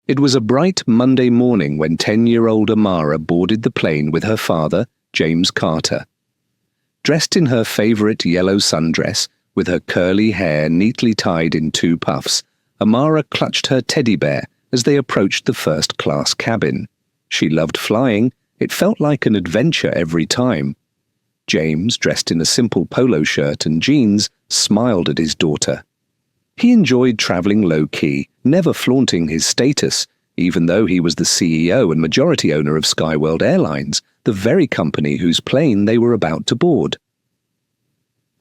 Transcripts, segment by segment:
It was a bright Monday morning when 10-year-old Amara boarded the plane with her father, James Carter. Dressed in her favorite yellow sundress, with her curly hair neatly tied in 2 puffs, Amara clutched her teddy bear as they approached the first-class cabin. She loved flying. It felt like an adventure every time. James, dressed in a simple polo shirt and jeans, smiled at his daughter. He enjoyed traveling low-key, never flaunting his status, even though he was the CEO and majority owner of Skyworld Airlines, the very company whose plane they were about to board.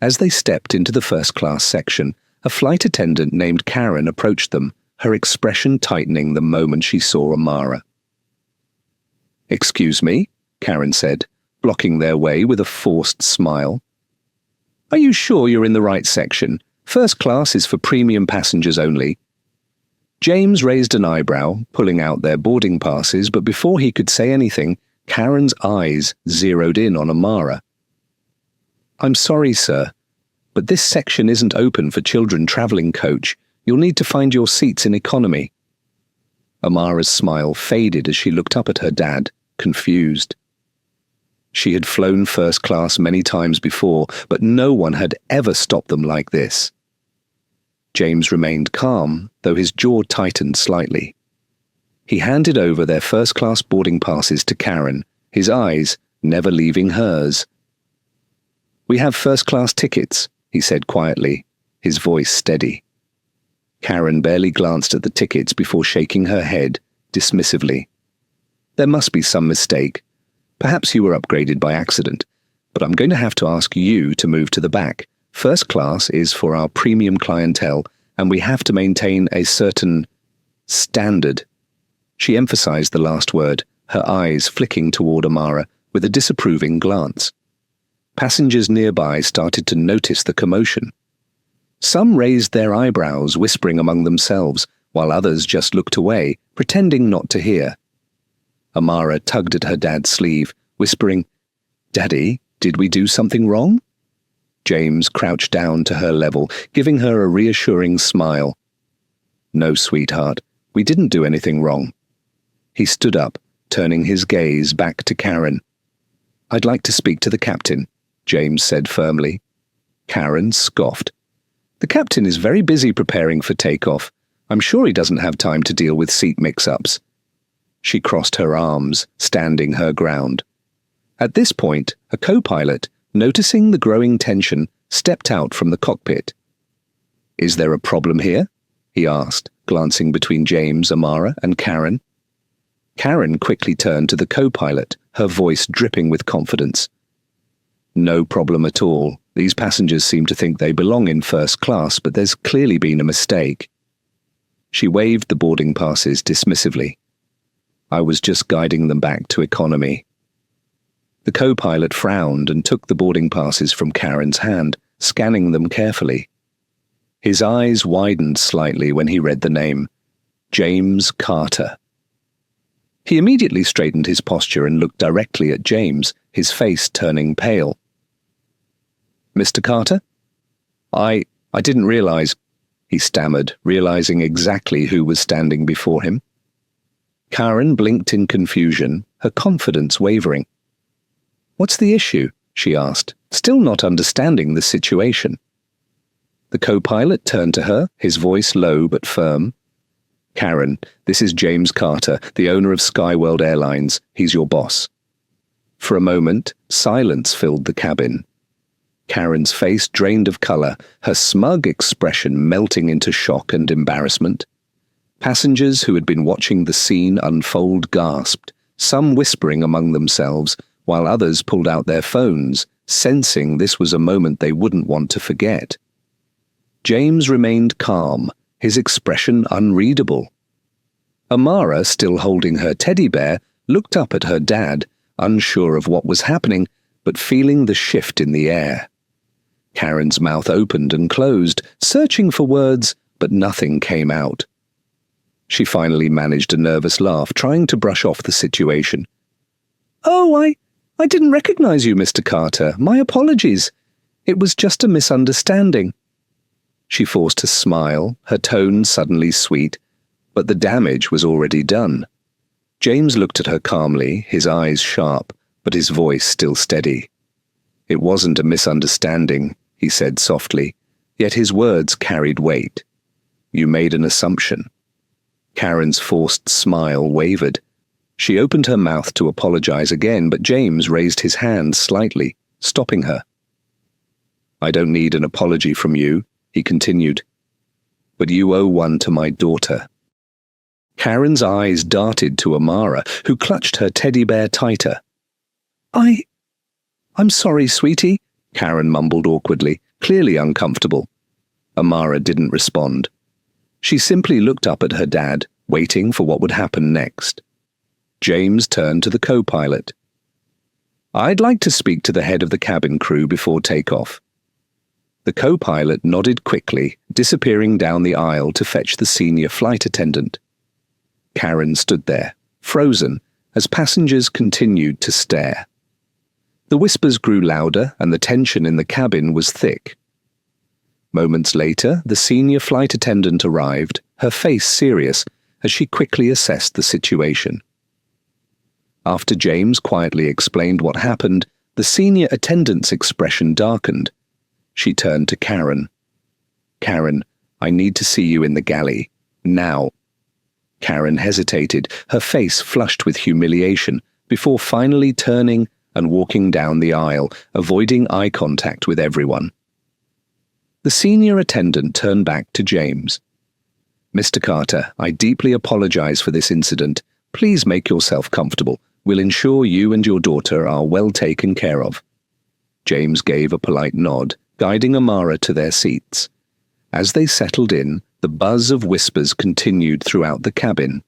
As they stepped into the first-class section, a flight attendant named Karen approached them, her expression tightening the moment she saw Amara. "Excuse me," Karen said, blocking their way with a forced smile. "Are you sure you're in the right section? First class is for premium passengers only." James raised an eyebrow, pulling out their boarding passes, but before he could say anything, Karen's eyes zeroed in on Amara. "I'm sorry, sir, but this section isn't open for children traveling, coach. You'll need to find your seats in economy." Amara's smile faded as she looked up at her dad, confused. She had flown first class many times before, but no one had ever stopped them like this. James remained calm, though his jaw tightened slightly. He handed over their first-class boarding passes to Karen, his eyes never leaving hers. "We have first-class tickets," he said quietly, his voice steady. Karen barely glanced at the tickets before shaking her head dismissively. "There must be some mistake. Perhaps you were upgraded by accident, but I'm going to have to ask you to move to the back. First class is for our premium clientele, and we have to maintain a certain standard." She emphasized the last word, her eyes flicking toward Amara with a disapproving glance. Passengers nearby started to notice the commotion. Some raised their eyebrows, whispering among themselves, while others just looked away, pretending not to hear. Amara tugged at her dad's sleeve, whispering, "Daddy, did we do something wrong?" James crouched down to her level, giving her a reassuring smile. "No, sweetheart, we didn't do anything wrong." He stood up, turning his gaze back to Karen. "I'd like to speak to the captain," James said firmly. Karen scoffed. "The captain is very busy preparing for takeoff. I'm sure he doesn't have time to deal with seat mix-ups." She crossed her arms, standing her ground. At this point, a co-pilot, noticing the growing tension, stepped out from the cockpit. "Is there a problem here?" he asked, glancing between James, Amara, and Karen. Karen quickly turned to the co-pilot, her voice dripping with confidence. "No problem at all. These passengers seem to think they belong in first class, but there's clearly been a mistake." She waved the boarding passes dismissively. "I was just guiding them back to economy." The co-pilot frowned and took the boarding passes from Karen's hand, scanning them carefully. His eyes widened slightly when he read the name, James Carter. He immediately straightened his posture and looked directly at James, his face turning pale. "Mr. Carter? I didn't realize," he stammered, realizing exactly who was standing before him. Karen blinked in confusion, her confidence wavering. "What's the issue?" she asked, still not understanding the situation. The co-pilot turned to her, his voice low but firm. "Karen, this is James Carter, the owner of Skyworld Airlines. He's your boss." For a moment, silence filled the cabin. Karen's face drained of color, her smug expression melting into shock and embarrassment. Passengers who had been watching the scene unfold gasped, some whispering among themselves, while others pulled out their phones, sensing this was a moment they wouldn't want to forget. James remained calm, his expression unreadable. Amara, still holding her teddy bear, looked up at her dad, unsure of what was happening, but feeling the shift in the air. Karen's mouth opened and closed, searching for words, but nothing came out. She finally managed a nervous laugh, trying to brush off the situation. "Oh, I didn't recognize you, Mr. Carter. My apologies. It was just a misunderstanding." She forced a smile, her tone suddenly sweet. But the damage was already done. James looked at her calmly, his eyes sharp, but his voice still steady. "It wasn't a misunderstanding," he said softly, yet his words carried weight. "You made an assumption." Karen's forced smile wavered. She opened her mouth to apologize again, but James raised his hand slightly, stopping her. "I don't need an apology from you," he continued, "but you owe one to my daughter." Karen's eyes darted to Amara, who clutched her teddy bear tighter. I'm sorry, sweetie," Karen mumbled awkwardly, clearly uncomfortable. Amara didn't respond. She simply looked up at her dad, waiting for what would happen next. James turned to the co-pilot. "I'd like to speak to the head of the cabin crew before takeoff." The co-pilot nodded quickly, disappearing down the aisle to fetch the senior flight attendant. Karen stood there, frozen, as passengers continued to stare. The whispers grew louder and the tension in the cabin was thick. Moments later, the senior flight attendant arrived, her face serious, as she quickly assessed the situation. After James quietly explained what happened, the senior attendant's expression darkened. She turned to Karen. "Karen, I need to see you in the galley. Now." Karen hesitated, her face flushed with humiliation, before finally turning and walking down the aisle, avoiding eye contact with everyone. The senior attendant turned back to James. "Mr. Carter, I deeply apologize for this incident. Please make yourself comfortable. We'll ensure you and your daughter are well taken care of." James gave a polite nod, guiding Amara to their seats. As they settled in, the buzz of whispers continued throughout the cabin.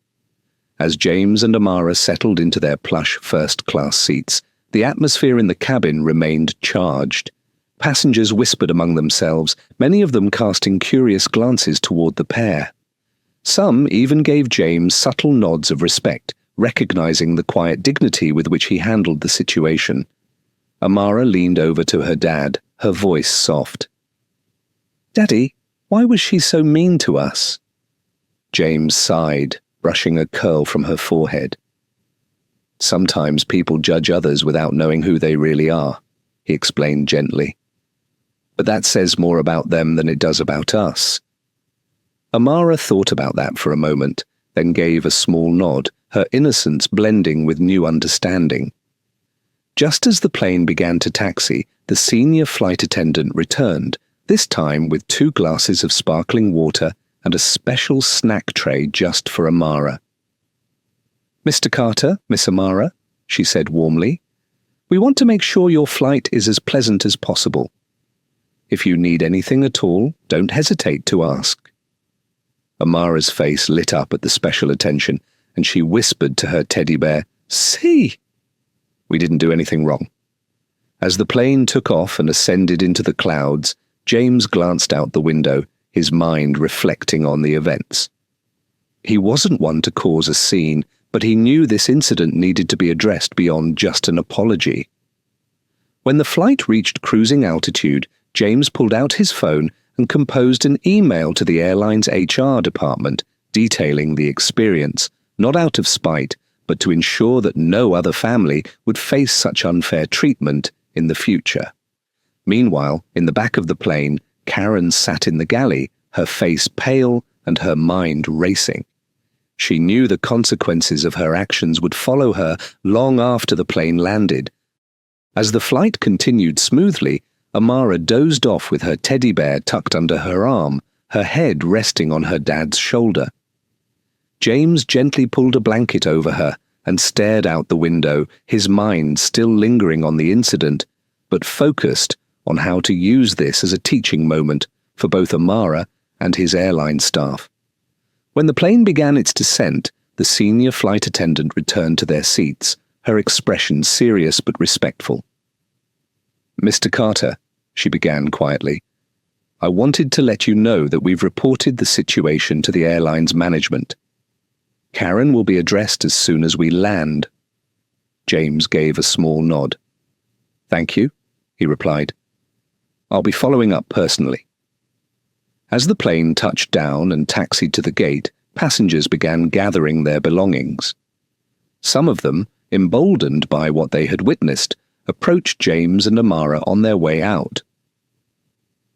As James and Amara settled into their plush first-class seats, the atmosphere in the cabin remained charged. Passengers whispered among themselves, many of them casting curious glances toward the pair. Some even gave James subtle nods of respect, recognizing the quiet dignity with which he handled the situation. Amara leaned over to her dad, her voice soft. "Daddy, why was she so mean to us?" James sighed, brushing a curl from her forehead. "Sometimes people judge others without knowing who they really are," he explained gently. "But that says more about them than it does about us." Amara thought about that for a moment, then gave a small nod, her innocence blending with new understanding. Just as the plane began to taxi, the senior flight attendant returned, this time with 2 glasses of sparkling water and a special snack tray just for Amara. "Mr. Carter, Miss Amara," she said warmly, "we want to make sure your flight is as pleasant as possible. If you need anything at all, don't hesitate to ask." Amara's face lit up at the special attention, and she whispered to her teddy bear, "See!" We didn't do anything wrong. As the plane took off and ascended into the clouds, James glanced out the window, his mind reflecting on the events. He wasn't one to cause a scene, but he knew this incident needed to be addressed beyond just an apology. When the flight reached cruising altitude, James pulled out his phone and composed an email to the airline's HR department detailing the experience, not out of spite, but to ensure that no other family would face such unfair treatment in the future. Meanwhile, in the back of the plane, Karen sat in the galley, her face pale and her mind racing. She knew the consequences of her actions would follow her long after the plane landed. As the flight continued smoothly, Amara dozed off with her teddy bear tucked under her arm, her head resting on her dad's shoulder. James gently pulled a blanket over her and stared out the window, his mind still lingering on the incident, but focused on how to use this as a teaching moment for both Amara and his airline staff. When the plane began its descent, the senior flight attendant returned to their seats, her expression serious but respectful. "Mr. Carter," she began quietly, "I wanted to let you know that we've reported the situation to the airline's management. Karen will be addressed as soon as we land." James gave a small nod. "Thank you," he replied. "I'll be following up personally." As the plane touched down and taxied to the gate, passengers began gathering their belongings. Some of them, emboldened by what they had witnessed, approached James and Amara on their way out.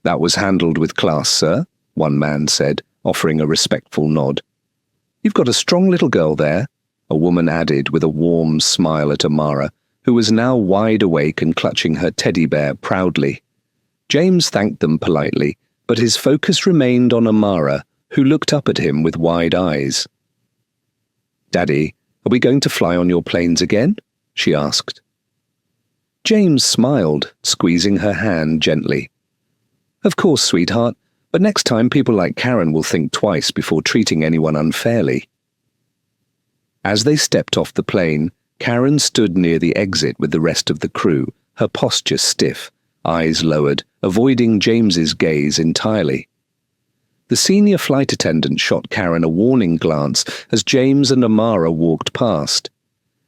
"That was handled with class, sir," one man said, offering a respectful nod. "You've got a strong little girl there," a woman added with a warm smile at Amara, who was now wide awake and clutching her teddy bear proudly. James thanked them politely, but his focus remained on Amara, who looked up at him with wide eyes. "Daddy, are we going to fly on your planes again?" she asked. James smiled, squeezing her hand gently. "Of course, sweetheart, but next time people like Karen will think twice before treating anyone unfairly." As they stepped off the plane, Karen stood near the exit with the rest of the crew, her posture stiff, eyes lowered, avoiding James's gaze entirely. The senior flight attendant shot Karen a warning glance as James and Amara walked past.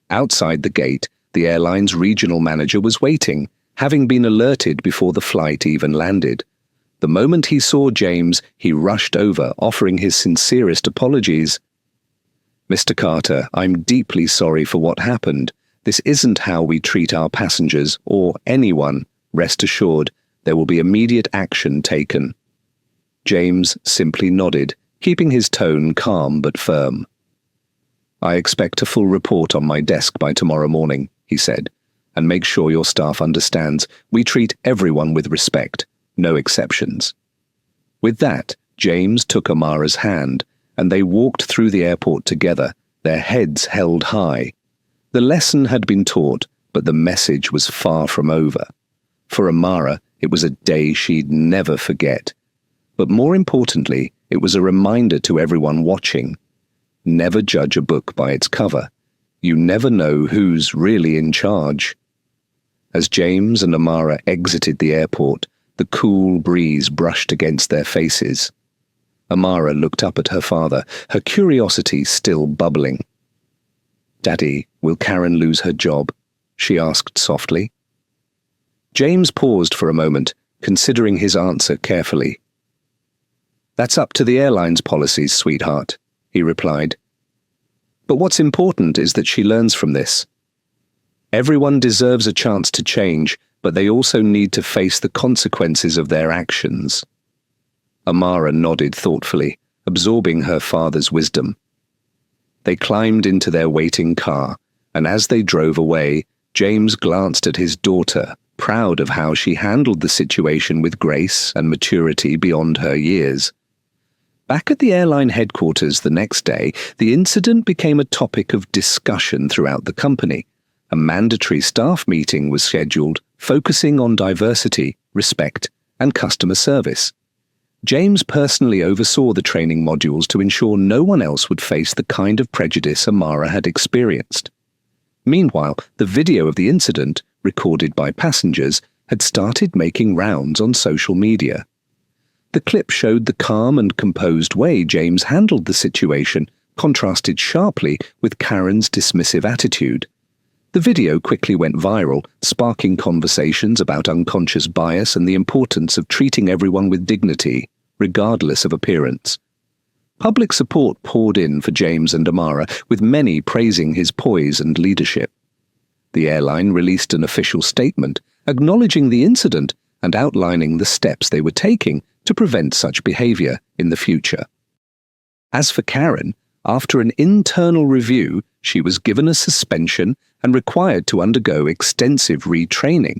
Outside the gate, the airline's regional manager was waiting, having been alerted before the flight even landed. The moment he saw James, he rushed over, offering his sincerest apologies. "Mr. Carter, I'm deeply sorry for what happened. This isn't how we treat our passengers or anyone. Rest assured, there will be immediate action taken." James simply nodded, keeping his tone calm but firm. "I expect a full report on my desk by tomorrow morning," he said, "and make sure your staff understands we treat everyone with respect, no exceptions." With that, James took Amara's hand, and they walked through the airport together, their heads held high. The lesson had been taught, but the message was far from over. For Amara, it was a day she'd never forget. But more importantly, it was a reminder to everyone watching. Never judge a book by its cover. You never know who's really in charge. As James and Amara exited the airport, the cool breeze brushed against their faces. Amara looked up at her father, her curiosity still bubbling. "Daddy, will Karen lose her job?" she asked softly. James paused for a moment, considering his answer carefully. "That's up to the airline's policies, sweetheart," he replied. "But what's important is that she learns from this. Everyone deserves a chance to change, but they also need to face the consequences of their actions." Amara nodded thoughtfully, absorbing her father's wisdom. They climbed into their waiting car, and as they drove away, James glanced at his daughter, proud of how she handled the situation with grace and maturity beyond her years. Back at the airline headquarters the next day, the incident became a topic of discussion throughout the company. A mandatory staff meeting was scheduled, focusing on diversity, respect, and customer service. James personally oversaw the training modules to ensure no one else would face the kind of prejudice Amara had experienced. Meanwhile, the video of the incident, recorded by passengers, had started making rounds on social media. The clip showed the calm and composed way James handled the situation, contrasted sharply with Karen's dismissive attitude. The video quickly went viral, sparking conversations about unconscious bias and the importance of treating everyone with dignity, regardless of appearance. Public support poured in for James and Amara, with many praising his poise and leadership. The airline released an official statement, acknowledging the incident and outlining the steps they were taking to prevent such behavior in the future. As for Karen, after an internal review, she was given a suspension and required to undergo extensive retraining.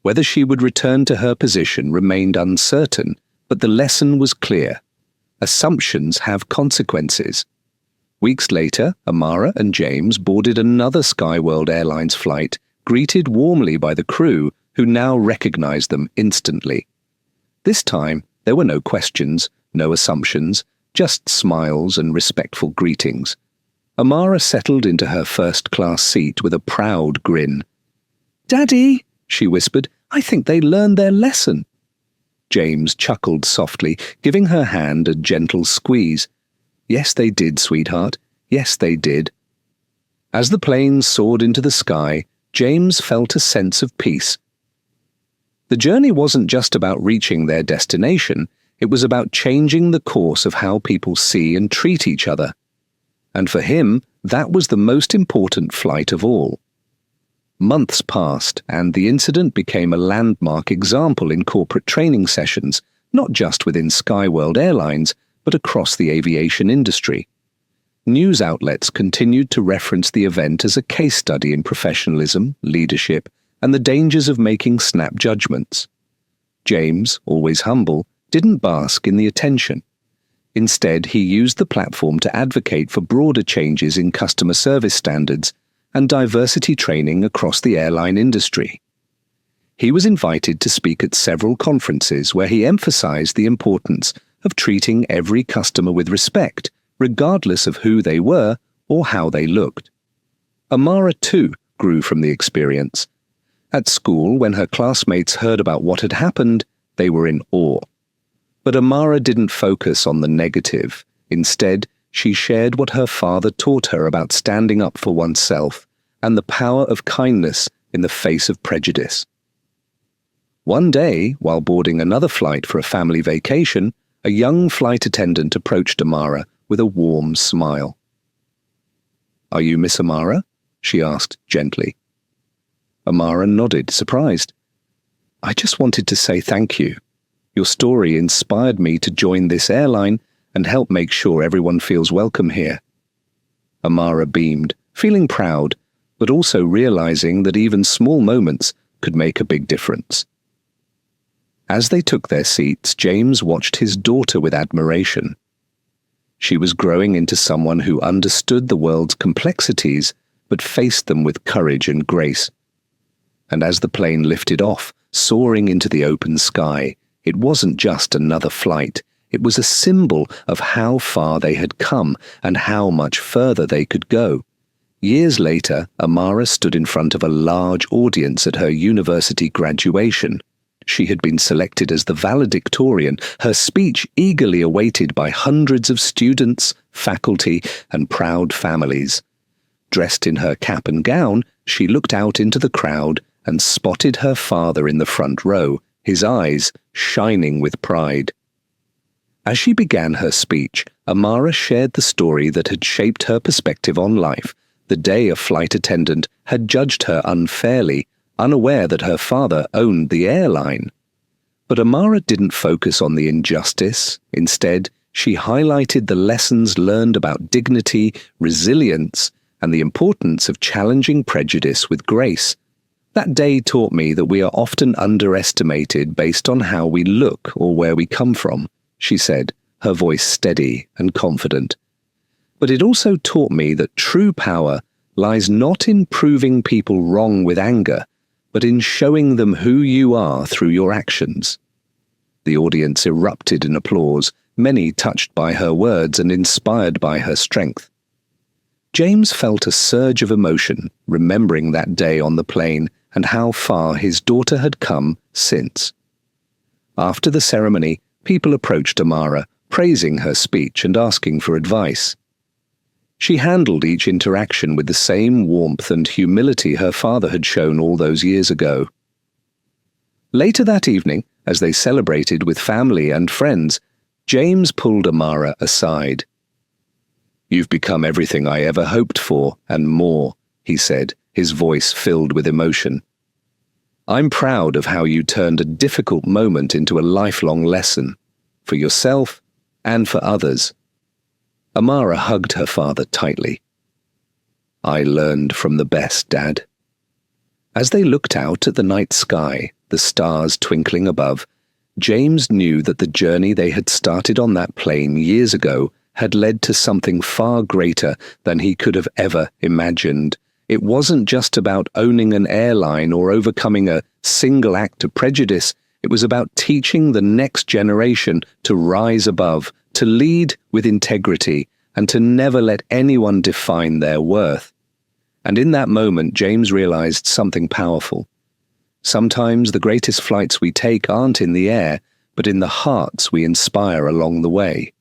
Whether she would return to her position remained uncertain, but the lesson was clear. Assumptions have consequences. Weeks later, Amara and James boarded another Skyworld Airlines flight, greeted warmly by the crew, who now recognized them instantly. This time, there were no questions, no assumptions, just smiles and respectful greetings. Amara settled into her first-class seat with a proud grin. "Daddy," she whispered, "I think they learned their lesson." James chuckled softly, giving her hand a gentle squeeze. "Yes, they did, sweetheart. Yes, they did." As the plane soared into the sky, James felt a sense of peace. The journey wasn't just about reaching their destination, It was about changing the course of how people see and treat each other. And for him, that was the most important flight of all. Months passed, and the incident became a landmark example in corporate training sessions, not just within Skyworld Airlines, but across the aviation industry. News outlets continued to reference the event as a case study in professionalism, leadership, and the dangers of making snap judgments. James, always humble, didn't bask in the attention. Instead, he used the platform to advocate for broader changes in customer service standards and diversity training across the airline industry. He was invited to speak at several conferences where he emphasized the importance of treating every customer with respect, regardless of who they were or how they looked. Amara, too, grew from the experience. At school, when her classmates heard about what had happened, they were in awe. But Amara didn't focus on the negative. Instead, she shared what her father taught her about standing up for oneself and the power of kindness in the face of prejudice. One day, while boarding another flight for a family vacation, a young flight attendant approached Amara with a warm smile. "Are you Miss Amara?" she asked gently. Amara nodded, surprised. "I just wanted to say thank you. Your story inspired me to join this airline and help make sure everyone feels welcome here." Amara beamed, feeling proud, but also realizing that even small moments could make a big difference. As they took their seats, James watched his daughter with admiration. She was growing into someone who understood the world's complexities but faced them with courage and grace. And as the plane lifted off, soaring into the open sky, it wasn't just another flight. It was a symbol of how far they had come and how much further they could go. Years later, Amara stood in front of a large audience at her university graduation. She had been selected as the valedictorian, her speech eagerly awaited by hundreds of students, faculty, and proud families. Dressed in her cap and gown, she looked out into the crowd and spotted her father in the front row, his eyes shining with pride. As she began her speech, Amara shared the story that had shaped her perspective on life, the day a flight attendant had judged her unfairly, unaware that her father owned the airline. But Amara didn't focus on the injustice. Instead, she highlighted the lessons learned about dignity, resilience, and the importance of challenging prejudice with grace. That day taught me that we are often underestimated based on how we look or where we come from, she said, her voice steady and confident. But it also taught me that true power lies not in proving people wrong with anger, but in showing them who you are through your actions. The audience erupted in applause, many touched by her words and inspired by her strength. James felt a surge of emotion, remembering that day on the plane and how far his daughter had come since. After the ceremony, people approached Amara, praising her speech and asking for advice. She handled each interaction with the same warmth and humility her father had shown all those years ago. Later that evening, as they celebrated with family and friends, James pulled Amara aside. "You've become everything I ever hoped for, and more," he said, his voice filled with emotion. "I'm proud of how you turned a difficult moment into a lifelong lesson, for yourself and for others." Amara hugged her father tightly. "I learned from the best, Dad." As they looked out at the night sky, the stars twinkling above, James knew that the journey they had started on that plane years ago had led to something far greater than he could have ever imagined. It wasn't just about owning an airline or overcoming a single act of prejudice. It was about teaching the next generation to rise above, to lead with integrity, and to never let anyone define their worth. And in that moment, James realized something powerful. Sometimes the greatest flights we take aren't in the air, but in the hearts we inspire along the way.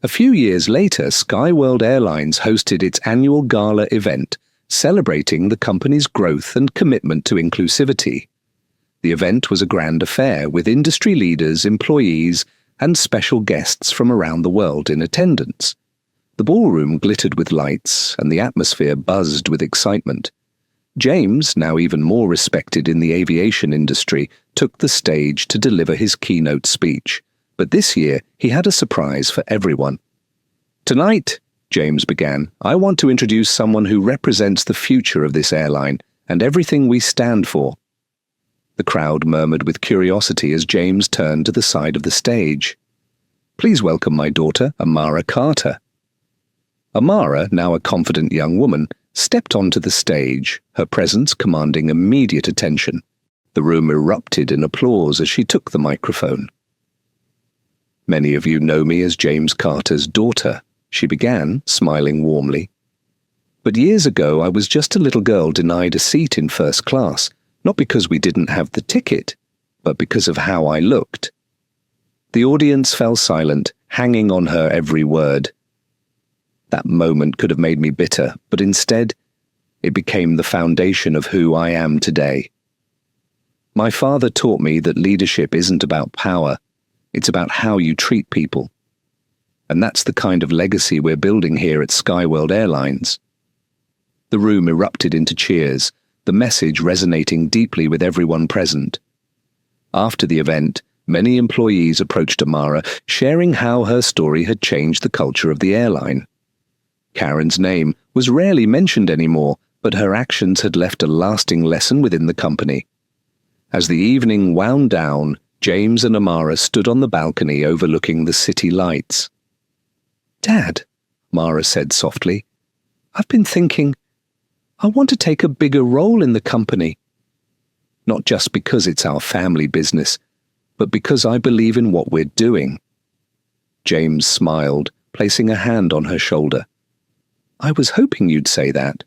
A few years later, Skyworld Airlines hosted its annual gala event, celebrating the company's growth and commitment to inclusivity. The event was a grand affair with industry leaders, employees, and special guests from around the world in attendance. The ballroom glittered with lights, and the atmosphere buzzed with excitement. James, now even more respected in the aviation industry, took the stage to deliver his keynote speech. But this year, he had a surprise for everyone. "Tonight," James began, "I want to introduce someone who represents the future of this airline and everything we stand for." The crowd murmured with curiosity as James turned to the side of the stage. "Please welcome my daughter, Amara Carter." Amara, now a confident young woman, stepped onto the stage, her presence commanding immediate attention. The room erupted in applause as she took the microphone. "Many of you know me as James Carter's daughter," she began, smiling warmly. "But years ago I was just a little girl denied a seat in first class, not because we didn't have the ticket, but because of how I looked." The audience fell silent, hanging on her every word. That moment could have made me bitter, but instead, it became the foundation of who I am today. My father taught me that leadership isn't about power, it's about how you treat people. And that's the kind of legacy we're building here at Skyworld Airlines. The room erupted into cheers, the message resonating deeply with everyone present. After the event, many employees approached Amara, sharing how her story had changed the culture of the airline. Karen's name was rarely mentioned anymore, but her actions had left a lasting lesson within the company. As the evening wound down, James and Amara stood on the balcony overlooking the city lights. "Dad," Amara said softly, "I've been thinking, I want to take a bigger role in the company. Not just because it's our family business, but because I believe in what we're doing." James smiled, placing a hand on her shoulder. "I was hoping you'd say that."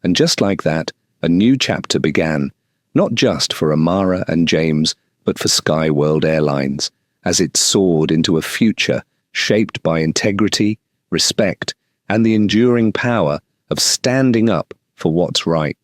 And just like that, a new chapter began, not just for Amara and James, but for Skyworld Airlines, as it soared into a future shaped by integrity, respect, and the enduring power of standing up for what's right.